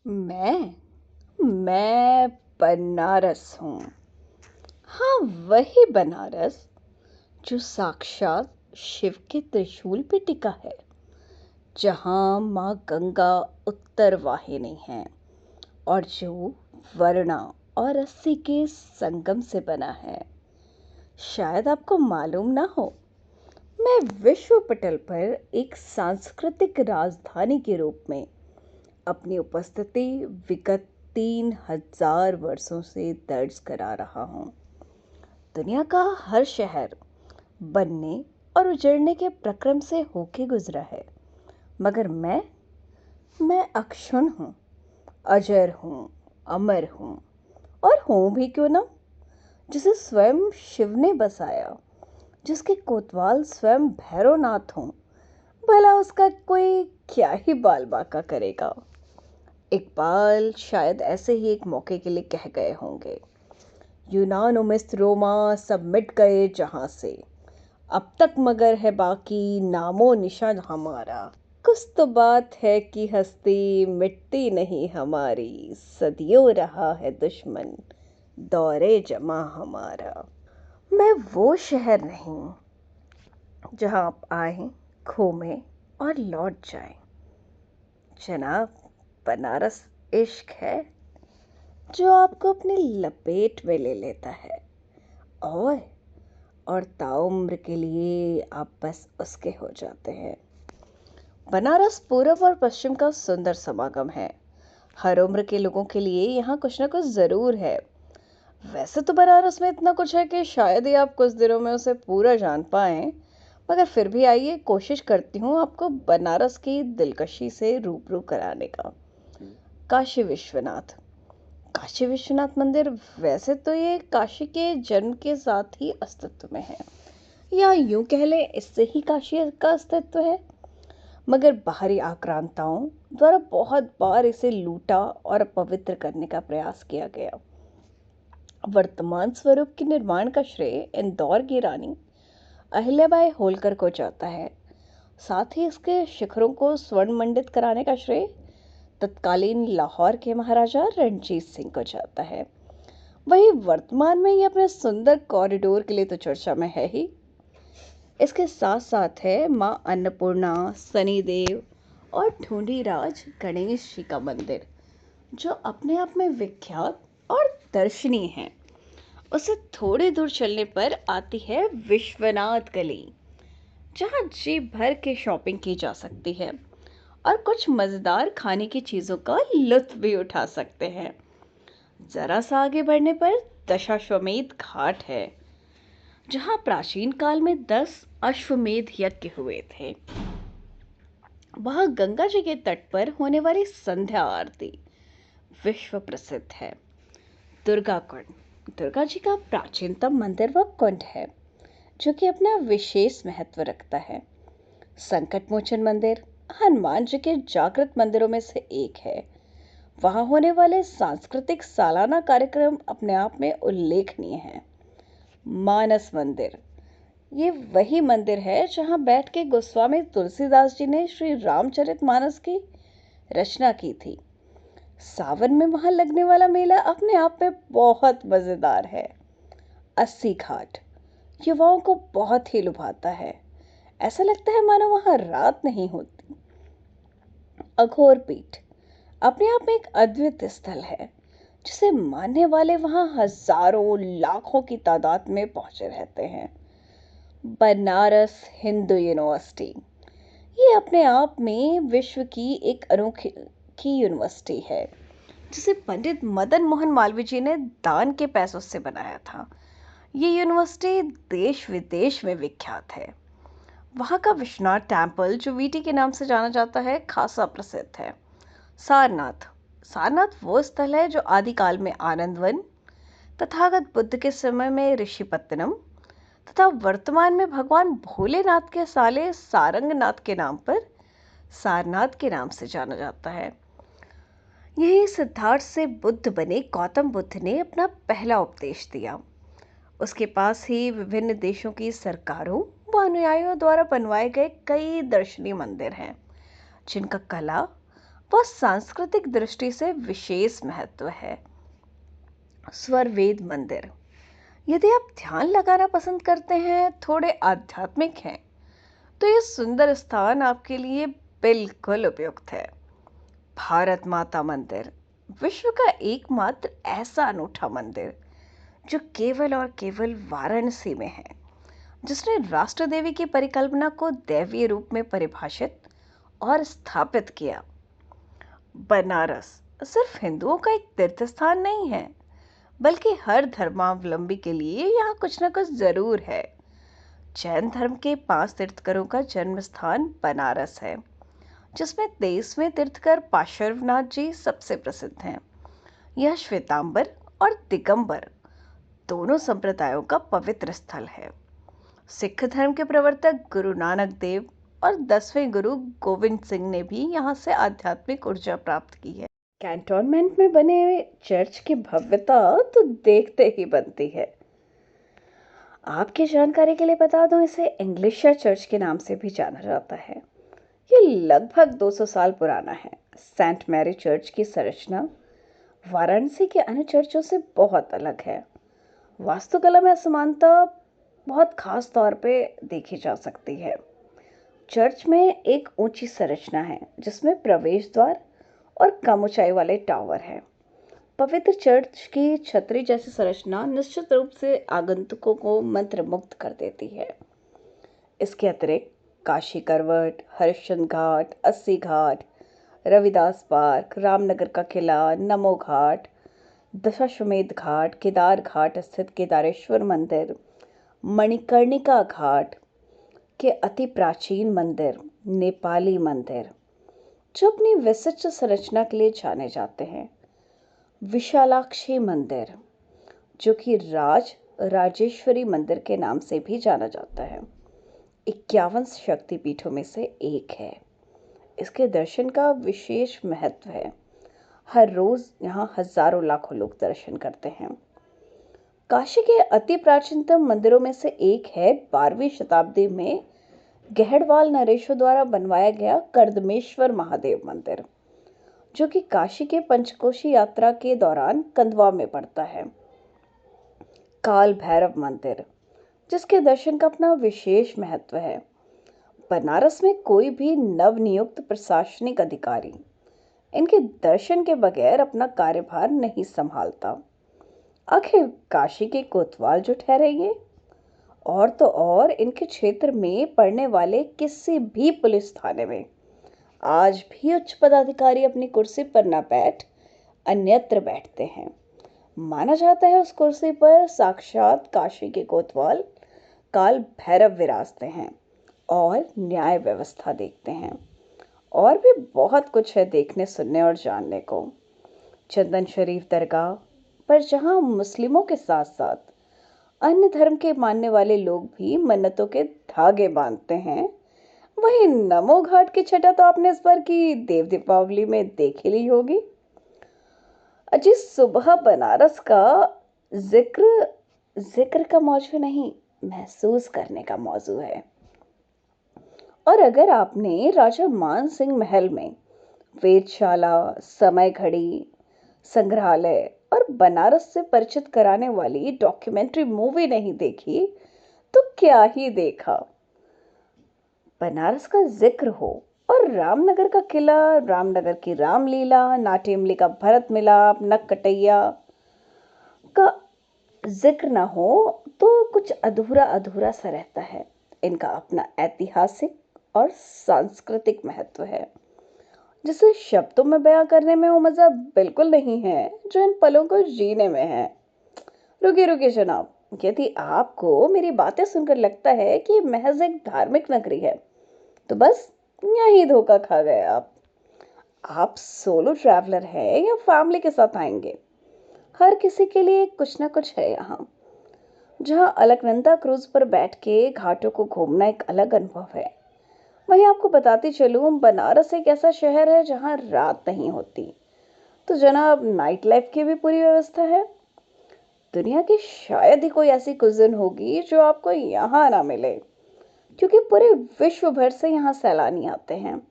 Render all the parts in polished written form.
मैं मैं बनारस हूँ। हाँ, वही बनारस जो साक्षात शिव के त्रिशूल पे टिका है, जहाँ माँ गंगा उत्तर वाहिनी है और जो वरुणा और अस्सी के संगम से बना है। शायद आपको मालूम ना हो, मैं विश्व पटल पर एक सांस्कृतिक राजधानी के रूप में अपनी उपस्थिति विगत 3000 वर्षों से दर्ज करा रहा हूँ। दुनिया का हर शहर बनने और उजड़ने के प्रक्रम से होके गुजरा है, मगर मैं अक्षुण हूँ, अजर हूँ, अमर हूँ। और हूँ भी क्यों ना, जिसे स्वयं शिव ने बसाया, जिसके कोतवाल स्वयं भैरवनाथ हों, भला उसका कोई क्या ही बाल बाका करेगा। इकबाल शायद ऐसे ही एक मौके के लिए कह गए होंगे, यूनान मिस्र रोमा सब मिट गए जहां से, अब तक मगर है बाकी नामो निशान हमारा। कुछ तो बात है कि हस्ती मिटती नहीं हमारी, सदियों रहा है दुश्मन दौरे जमा हमारा। मैं वो शहर नहीं जहां आप आए, घूमें और लौट जाएं। जनाब, बनारस इश्क है जो आपको अपनी लपेट में ले लेता है, और ताउम्र के लिए आप बस उसके हो जाते हैं। बनारस पूरब और पश्चिम का सुंदर समागम है। हर उम्र के लोगों के लिए यहाँ कुछ ना कुछ जरूर है। वैसे तो बनारस में इतना कुछ है कि शायद ही आप कुछ दिनों में उसे पूरा जान पाएं, मगर फिर भी आइए, कोशिश करती हूँ आपको बनारस की दिलकशी से रूबरू कराने का। काशी विश्वनाथ। काशी विश्वनाथ मंदिर, वैसे तो ये काशी के जन्म के साथ ही अस्तित्व में है, या यूं कह लें इससे ही काशी का अस्तित्व है, मगर बाहरी आक्रांताओं द्वारा बहुत बार इसे लूटा और अपवित्र करने का प्रयास किया गया। वर्तमान स्वरूप के निर्माण का श्रेय इंदौर की रानी अहिल्याबाई होलकर को जाता है। साथ ही इसके शिखरों को स्वर्ण मंडित कराने का श्रेय तत्कालीन लाहौर के महाराजा रणजीत सिंह को जाता है। वही वर्तमान में ये अपने सुंदर कॉरिडोर के लिए तो चर्चा में है ही। इसके साथ साथ है माँ अन्नपूर्णा, शनिदेव और ढूंढीराज गणेश जी का मंदिर, जो अपने आप में विख्यात और दर्शनीय है। उसे थोड़ी दूर चलने पर आती है विश्वनाथ गली, जहाँ जी भर के शॉपिंग की जा सकती है और कुछ मजेदार खाने की चीजों का लुत्फ भी उठा सकते हैं। जरा सा आगे बढ़ने पर दशाश्वमेध घाट है, जहाँ प्राचीन काल में 10 अश्वमेध यज्ञ हुए थे। वह गंगा जी के तट पर होने वाली संध्या आरती विश्व प्रसिद्ध है। दुर्गा कुंड, दुर्गा जी का प्राचीनतम मंदिर व कुंड है, जो कि अपना विशेष महत्व रखता है। संकट मोचन मंदिर हनुमान जी के जागृत मंदिरों में से एक है। वहां होने वाले सांस्कृतिक सालाना कार्यक्रम अपने आप में उल्लेखनीय है। मानस मंदिर, ये वही मंदिर है जहां बैठ के गोस्वामी तुलसीदास जी ने श्री रामचरितमानस की रचना की थी। सावन में वहां लगने वाला मेला अपने आप में बहुत मजेदार है। अस्सी घाट युवाओं को बहुत ही लुभाता है। ऐसा लगता है मानो वहां रात नहीं होती। अघोर पीठ अपने आप में एक अद्वितीय स्थल है, जिसे मानने वाले वहां हजारों लाखों की तादाद में पहुंचे रहते हैं। बनारस हिंदू यूनिवर्सिटी, ये अपने आप में विश्व की एक अनोखी यूनिवर्सिटी है, जिसे पंडित मदन मोहन मालवीय जी ने दान के पैसों से बनाया था। ये यूनिवर्सिटी देश विदेश में विख्यात है। वहाँ का विश्वनाथ टेम्पल, जो वीटी के नाम से जाना जाता है, खासा प्रसिद्ध है। सारनाथ, सारनाथ वो स्थल है जो आदिकाल में आनंदवन, तथागत बुद्ध के समय में ऋषिपत्तनम तथा वर्तमान में भगवान भोलेनाथ के साले सारंगनाथ के नाम पर सारनाथ के नाम से जाना जाता है। यही सिद्धार्थ से बुद्ध बने गौतम बुद्ध ने अपना पहला उपदेश दिया। उसके पास ही विभिन्न देशों की सरकारों व अनुयायियों द्वारा बनवाए गए कई दर्शनीय मंदिर हैं, जिनका कला वह सांस्कृतिक दृष्टि से विशेष महत्व है। स्वरवेद मंदिर, यदि आप ध्यान लगाना पसंद करते हैं, थोड़े आध्यात्मिक हैं, तो यह सुंदर स्थान आपके लिए बिल्कुल उपयुक्त है। भारत माता मंदिर, विश्व का एकमात्र ऐसा अनूठा मंदिर जो केवल और केवल वाराणसी में है, जिसने राष्ट्र देवी की परिकल्पना को दैवीय रूप में परिभाषित और स्थापित किया। बनारस सिर्फ हिंदुओं का एक तीर्थ स्थान नहीं है, बल्कि हर धर्मावलंबी के लिए यहाँ कुछ न कुछ जरूर है। जैन धर्म के 5 तीर्थकरों का जन्म स्थान बनारस है, जिसमें 23वें तीर्थकर पार्श्वनाथ जी सबसे प्रसिद्ध हैं। यह श्वेतांबर और दिगंबर दोनों संप्रदायों का पवित्र स्थल है। सिख धर्म के प्रवर्तक गुरु नानक देव और 10वें गुरु गोविंद सिंह ने भी यहाँ से आध्यात्मिक ऊर्जा प्राप्त की है। कैंटोनमेंट में बने हुए चर्च की भव्यता तो देखते ही बनती है। आपकी जानकारी के लिए बता दूं, इसे इंग्लिशर चर्च के नाम से भी जाना जाता है। ये लगभग 200 साल पुराना है। सेंट मैरी चर्च की संरचना वाराणसी के अन्य चर्चों से बहुत अलग है। वास्तुकला में असमानता बहुत खास तौर पे देखी जा सकती है। चर्च में एक ऊंची संरचना है, जिसमें प्रवेश द्वार और कम ऊंचाई वाले टावर हैं। पवित्र चर्च की छतरी जैसी संरचना निश्चित रूप से आगंतुकों को मंत्रमुग्ध कर देती है। इसके अतिरिक्त काशी करवट, हरिश्चंद्र घाट, अस्सी घाट, रविदास पार्क, रामनगर का किला, नमो घाट, दशाश्वमेध घाट, केदार घाट स्थित केदारेश्वर मंदिर, मणिकर्णिका घाट के अति प्राचीन मंदिर, नेपाली मंदिर जो अपनी विशिष्ट संरचना के लिए जाने जाते हैं, विशालाक्षी मंदिर जो कि राजेश्वरी मंदिर के नाम से भी जाना जाता है, 51 शक्तिपीठों में से एक है। इसके दर्शन का विशेष महत्व है। हर रोज यहाँ हजारों लाखों लोग दर्शन करते हैं। काशी के अति प्राचीनतम मंदिरों में से एक है 12वीं शताब्दी में गहड़वाल नरेशों द्वारा बनवाया गया कर्दमेश्वर महादेव मंदिर, जो कि काशी के पंचकोशी यात्रा के दौरान कंदवा में पड़ता है। काल भैरव मंदिर, जिसके दर्शन का अपना विशेष महत्व है। बनारस में कोई भी नवनियुक्त प्रशासनिक अधिकारी इनके दर्शन के बगैर अपना कार्यभार नहीं संभालता। आखिर काशी के कोतवाल जो ठहरेंगे, और तो और इनके क्षेत्र में पड़ने वाले किसी भी पुलिस थाने में आज भी उच्च पदाधिकारी अपनी कुर्सी पर न बैठ अन्यत्र बैठते हैं। माना जाता है उस कुर्सी पर साक्षात काशी के कोतवाल काल भैरव विराजते हैं और न्याय व्यवस्था देखते हैं। और भी बहुत कुछ है देखने, सुनने और जानने को। चंदन शरीफ दरगाह पर जहां मुस्लिमों के साथ साथ अन्य धर्म के मानने वाले लोग भी मन्नतों के धागे बांधते हैं, वहीं नमो घाट की छटा तो आपने इस बार की देव दीपावली में देख ही ली होगी। अजी, सुबह बनारस का जिक्र का मौजू नहीं, महसूस करने का मौजू है। और अगर आपने राजा मान सिंह महल में वेदशाला, समय घड़ी, संग्रहालय और बनारस से परिचित कराने वाली डॉक्यूमेंट्री मूवी नहीं देखी, तो क्या ही देखा। बनारस का जिक्र हो और रामनगर का किला, रामनगर की रामलीला, नाट्यमली का भरत मिलाप, नक्कटैया का जिक्र ना हो तो कुछ अधूरा अधूरा सा रहता है। इनका अपना ऐतिहासिक और सांस्कृतिक महत्व है, जिसे शब्दों में बयां करने में वो मजा बिल्कुल नहीं है जो इन पलों को जीने में है। रुकिए जनाब, यदि आपको मेरी बातें सुनकर लगता है कि महज एक धार्मिक नगरी है, तो बस यही धोखा खा गए आप सोलो ट्रैवलर हैं या फैमिली के साथ आएंगे, हर किसी के लिए कुछ ना कुछ है यहाँ। जहाँ अलकनंदा क्रूज पर बैठ के घाटों को घूमना एक अलग अनुभव है, वहीं आपको बताती चलूं, बनारस एक ऐसा शहर है जहाँ रात नहीं होती तो जनाब नाइट लाइफ की भी पूरी व्यवस्था है। दुनिया की शायद ही कोई ऐसी कुजिन होगी जो आपको यहाँ ना मिले, क्योंकि पूरे विश्व भर से यहाँ सैलानी आते हैं।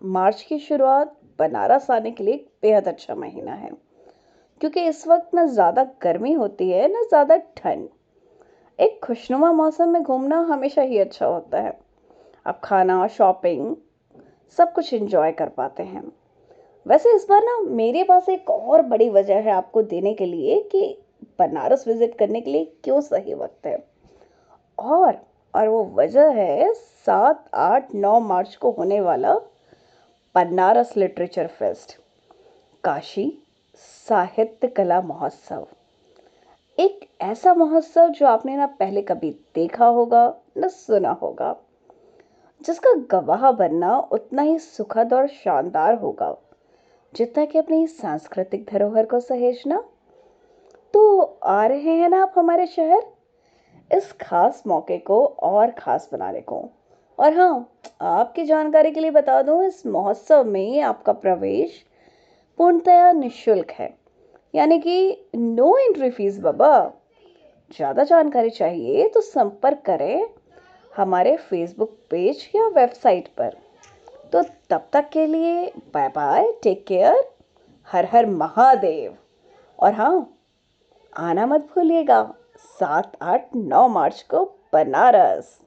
मार्च की शुरुआत बनारस आने के लिए एक बेहद अच्छा महीना है, क्योंकि इस वक्त ना ज़्यादा गर्मी होती है ना ज़्यादा ठंड। एक खुशनुमा मौसम में घूमना हमेशा ही अच्छा होता है। आप खाना, शॉपिंग, सब कुछ एंजॉय कर पाते हैं। वैसे इस बार ना मेरे पास एक और बड़ी वजह है आपको देने के लिए कि बनारस विजिट करने के लिए क्यों सही वक्त है। और और वो वजह है 7, 8, 9 मार्च को होने वाला बनारस लिटरेचर फेस्ट, काशी साहित्य कला महोत्सव। एक ऐसा महोत्सव जो आपने ना पहले कभी देखा होगा न सुना होगा, जिसका गवाह बनना उतना ही सुखद और शानदार होगा जितना कि अपनी सांस्कृतिक धरोहर को सहेजना। तो आ रहे हैं ना आप हमारे शहर इस खास मौके को और खास बनाने को। और हाँ, आपकी जानकारी के लिए बता दूं, इस महोत्सव में आपका प्रवेश पूर्णतया निःशुल्क है, यानी कि नो एंट्री फीस बाबा। ज़्यादा जानकारी चाहिए तो संपर्क करें हमारे फेसबुक पेज या वेबसाइट पर। तो तब तक के लिए बाय बाय, टेक केयर, हर हर महादेव। और हाँ, आना मत भूलिएगा 7, 8, 9 मार्च को बनारस।